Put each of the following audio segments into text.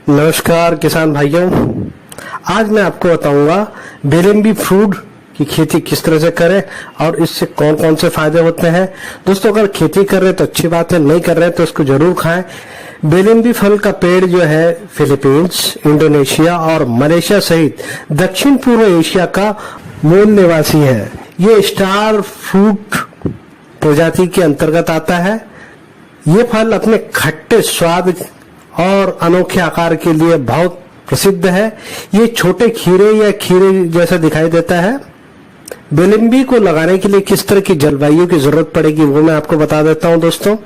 नमस्कार किसान भाइयों, आज मैं आपको बताऊंगा बेलेम्बी फ्रूट की खेती किस तरह से करें और इससे कौन कौन से फायदे होते हैं। दोस्तों, अगर खेती कर रहे हैं तो अच्छी बात है, नहीं कर रहे हैं तो इसको जरूर खाएं। बेलेम्बी फल का पेड़ जो है फिलीपींस, इंडोनेशिया और मलेशिया सहित दक्षिण पूर्व एशिया का मूल निवासी है। ये स्टार फ्रूट प्रजाति के अंतर्गत आता है। ये फल अपने खट्टे स्वाद और अनोखे आकार के लिए बहुत प्रसिद्ध है। ये छोटे खीरे या खीरे जैसा दिखाई देता है। बेलेम्बी को लगाने के लिए किस तरह की जलवायु की जरूरत पड़ेगी वो मैं आपको बता देता हूं। दोस्तों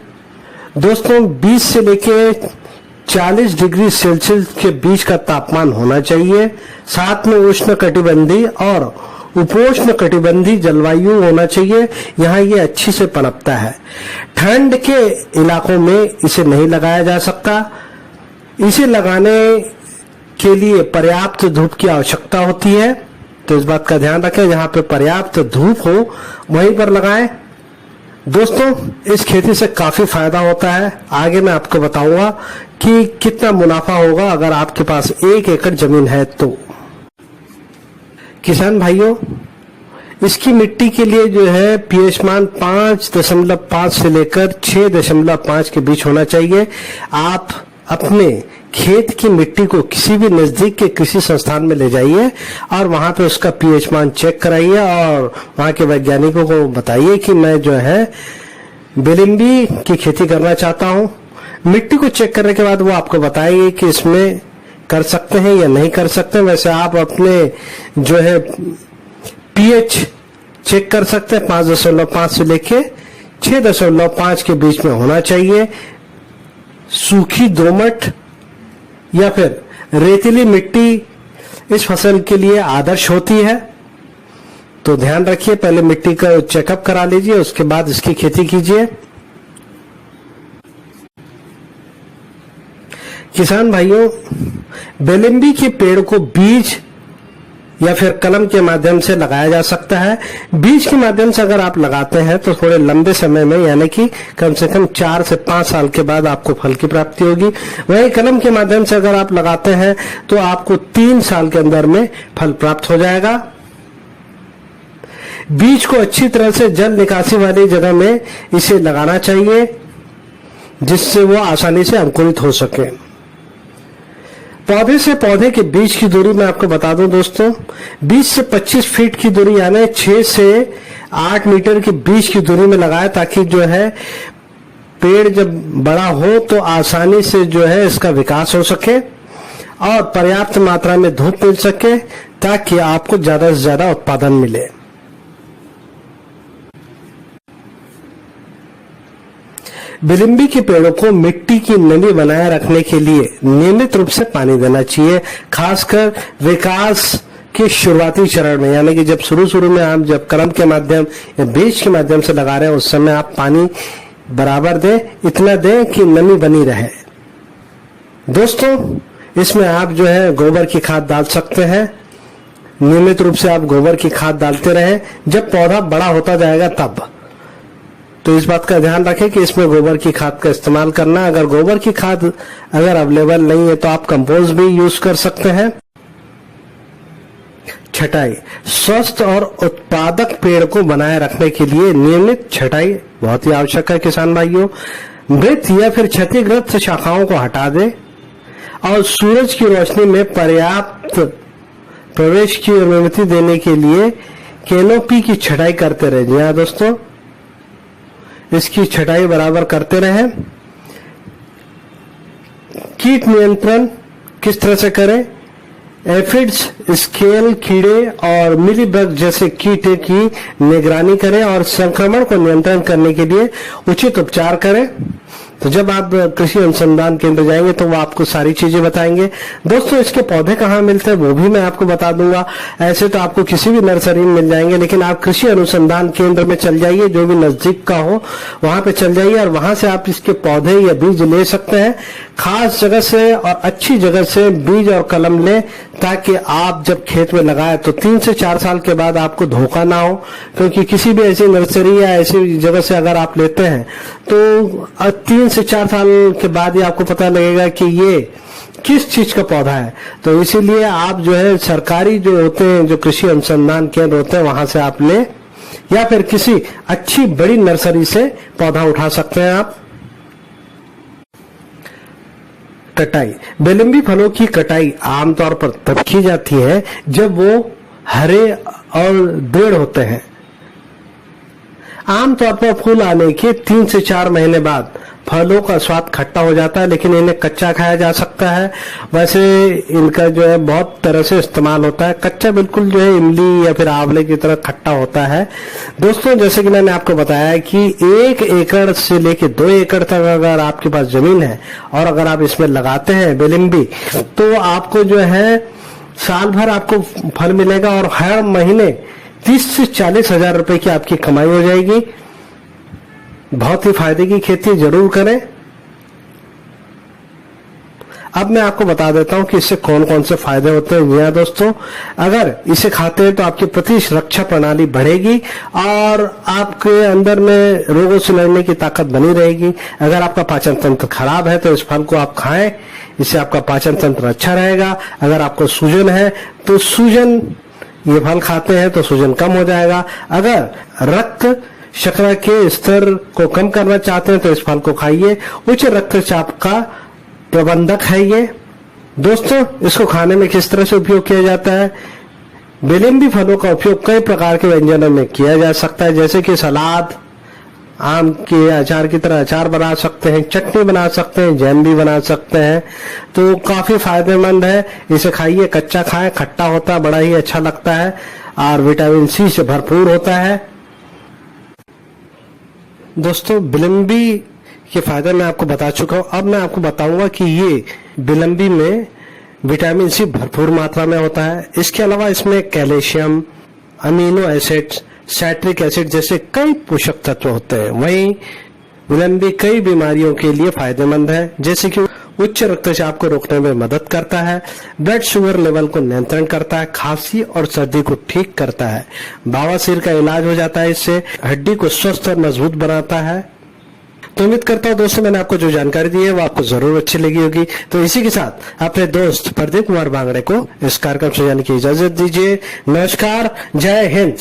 20 से लेके 40 डिग्री सेल्सियस के बीच का तापमान होना चाहिए। साथ में उष्ण कटिबंधीय और उपोष्ण कटिबंधीय जलवायु होना चाहिए। यहाँ ये अच्छी से पनपता है। ठंड के इलाकों में इसे नहीं लगाया जा सकता। इसे लगाने के लिए पर्याप्त धूप की आवश्यकता होती है, तो इस बात का ध्यान रखें। जहां पे पर्याप्त धूप हो वहीं पर लगाएं। दोस्तों, इस खेती से काफी फायदा होता है। आगे मैं आपको बताऊंगा कि कितना मुनाफा होगा अगर आपके पास 1 एकड़ जमीन है तो। किसान भाइयों, इसकी मिट्टी के लिए जो है पीएच मान 5.5 से लेकर 6.5 के बीच होना चाहिए। आप अपने खेत की मिट्टी को किसी भी नजदीक के कृषि संस्थान में ले जाइए और वहां पे उसका पीएच मान चेक कराइए और वहां के वैज्ञानिकों को बताइए कि मैं जो है बेलेम्बी की खेती करना चाहता हूं। मिट्टी को चेक करने के बाद वो आपको बताएंगे कि इसमें कर सकते हैं या नहीं कर सकते। वैसे आप अपने जो है पीएच चेक कर सकते हैं। 5.5 से लेके 6.5 के बीच में होना चाहिए। सूखी दोमट या फिर रेतीली मिट्टी इस फसल के लिए आदर्श होती है, तो ध्यान रखिए। पहले मिट्टी का चेकअप करा लीजिए, उसके बाद इसकी खेती कीजिए। किसान भाइयों, बेलेम्बी के पेड़ को बीज या फिर कलम के माध्यम से लगाया जा सकता है। बीज के माध्यम से अगर आप लगाते हैं तो थोड़े लंबे समय में, यानी कि कम से कम 4 से 5 साल के बाद आपको फल की प्राप्ति होगी। वहीं कलम के माध्यम से अगर आप लगाते हैं तो आपको 3 साल के अंदर में फल प्राप्त हो जाएगा। बीज को अच्छी तरह से जल निकासी वाली जगह में इसे लगाना चाहिए, जिससे वो आसानी से अंकुरित हो सके। पौधे से पौधे के बीच की दूरी मैं आपको बता दूं दोस्तों, 20 से 25 फीट की दूरी, यानी 6 से 8 मीटर के बीच की दूरी में लगाए, ताकि जो है पेड़ जब बड़ा हो तो आसानी से जो है इसका विकास हो सके और पर्याप्त मात्रा में धूप मिल सके, ताकि आपको ज्यादा से ज्यादा उत्पादन मिले। बेलेम्बी के पेड़ों को मिट्टी की नमी बनाए रखने के लिए नियमित रूप से पानी देना चाहिए, खासकर विकास के शुरुआती चरण में, यानी कि जब शुरू में आप जब कलम के माध्यम या बीज के माध्यम से लगा रहे हैं उस समय आप पानी बराबर दें, इतना दें कि नमी बनी रहे। दोस्तों, इसमें आप जो है गोबर की खाद डाल सकते हैं। नियमित रूप से आप गोबर की खाद डालते रहें। जब पौधा बड़ा होता जाएगा तब, तो इस बात का ध्यान रखें कि इसमें गोबर की खाद का इस्तेमाल करना। अगर गोबर की खाद अगर अवेलेबल नहीं है तो आप कंपोस्ट भी यूज कर सकते हैं। छटाई, स्वस्थ और उत्पादक पेड़ को बनाए रखने के लिए नियमित छटाई बहुत ही आवश्यक है। किसान भाइयों, मृत या फिर क्षतिग्रस्त शाखाओं को हटा दें और सूरज की रोशनी में पर्याप्त प्रवेश की अनुमति देने के लिए कैनोपी की छटाई करते रहे। जी हाँ दोस्तों, इसकी छटाई बराबर करते रहें। कीट नियंत्रण किस तरह से करें? एफिड्स, स्केल कीड़े और मिलीबग जैसे कीट की निगरानी करें और संक्रमण को नियंत्रण करने के लिए उचित उपचार करें। तो जब आप कृषि अनुसंधान केंद्र जाएंगे तो वो आपको सारी चीजें बताएंगे। दोस्तों, इसके पौधे कहाँ मिलते हैं वो भी मैं आपको बता दूंगा। ऐसे तो आपको किसी भी नर्सरी में मिल जाएंगे, लेकिन आप कृषि अनुसंधान केंद्र में चल जाइए, जो भी नजदीक का हो वहां पे चल जाइए और वहां से आप इसके पौधे या बीज ले सकते हैं। खास जगह से और अच्छी जगह से बीज और कलम लें, ताकि आप जब खेत में लगाए तो 3 से 4 साल के बाद आपको धोखा ना हो। क्योंकि किसी भी ऐसी नर्सरी या ऐसी जगह से अगर आप लेते हैं तो 3 से 4 साल के बाद ही आपको पता लगेगा कि ये किस चीज का पौधा है। तो इसीलिए आप जो है सरकारी जो होते हैं, जो कृषि अनुसंधान केंद्र होते हैं, वहां से आप ले, या फिर किसी अच्छी बड़ी नर्सरी से पौधा उठा सकते हैं आप। कटाई, बेलम्बी फलों की कटाई आमतौर पर तब की जाती है जब वो हरे और दृढ़ होते हैं। आमतौर पर फूल आने के 3 से 4 महीने बाद फलों का स्वाद खट्टा हो जाता है, लेकिन इन्हें कच्चा खाया जा सकता है। वैसे इनका जो है बहुत तरह से इस्तेमाल होता है। कच्चा बिल्कुल जो है इमली या फिर आंवले की तरह खट्टा होता है। दोस्तों, जैसे कि मैंने आपको बताया कि 1 एकड़ से लेके 2 एकड़ तक अगर आपके पास जमीन है और अगर आप इसमें लगाते हैं बेलम्बी, तो आपको जो है साल भर आपको फल मिलेगा और हर महीने 30 से 40 हजार रुपए की आपकी कमाई हो जाएगी। बहुत ही फायदे की खेती जरूर करें। अब मैं आपको बता देता हूं कि इससे कौन कौन से फायदे होते हैं। जी हाँ दोस्तों, अगर इसे खाते हैं तो आपकी प्रतिरक्षा प्रणाली बढ़ेगी और आपके अंदर में रोगों से लड़ने की ताकत बनी रहेगी। अगर आपका पाचन तंत्र खराब है तो इस फल को आप खाएं, इससे आपका पाचन तंत्र अच्छा रहेगा। अगर आपको सूजन है तो सूजन, ये फल खाते हैं तो सूजन कम हो जाएगा। अगर रक्त शर्करा के स्तर को कम करना चाहते हैं तो इस फल को खाइए। उच्च रक्तचाप का प्रबंधक है ये। दोस्तों, इसको खाने में किस तरह से उपयोग किया जाता है? बेलम्बी फलों का उपयोग कई प्रकार के व्यंजनों में किया जा सकता है, जैसे कि सलाद, आम के अचार की तरह अचार बना सकते हैं, चटनी बना सकते हैं, जैम भी बना सकते हैं। तो काफी फायदेमंद है, इसे खाइए। कच्चा खाएं, खट्टा होता है, बड़ा ही अच्छा लगता है और विटामिन सी से भरपूर होता है। दोस्तों, बेलम्बी के फायदे मैं आपको बता चुका हूं। अब मैं आपको बताऊंगा कि ये बेलम्बी में विटामिन सी भरपूर मात्रा में होता है। इसके अलावा इसमें calcium, amino acids, citric acid जैसे कई पोषक तत्व होते हैं। वहीं बेलम्बी कई बीमारियों के लिए फायदेमंद है, जैसे कि उच्च रक्तचाप को रोकने में मदद करता है, ब्लड शुगर लेवल को नियंत्रण करता है, खांसी और सर्दी को ठीक करता है, बवासीर का इलाज हो जाता है, इससे हड्डी को स्वस्थ और मजबूत बनाता है। तो उम्मीद करता हूँ दोस्तों, मैंने आपको जो जानकारी दी है वो आपको जरूर अच्छी लगी होगी। तो इसी के साथ अपने दोस्त प्रदीप कुमार बांगड़े को इस कार्यक्रम से जाने की इजाजत दीजिए। नमस्कार, जय हिंद।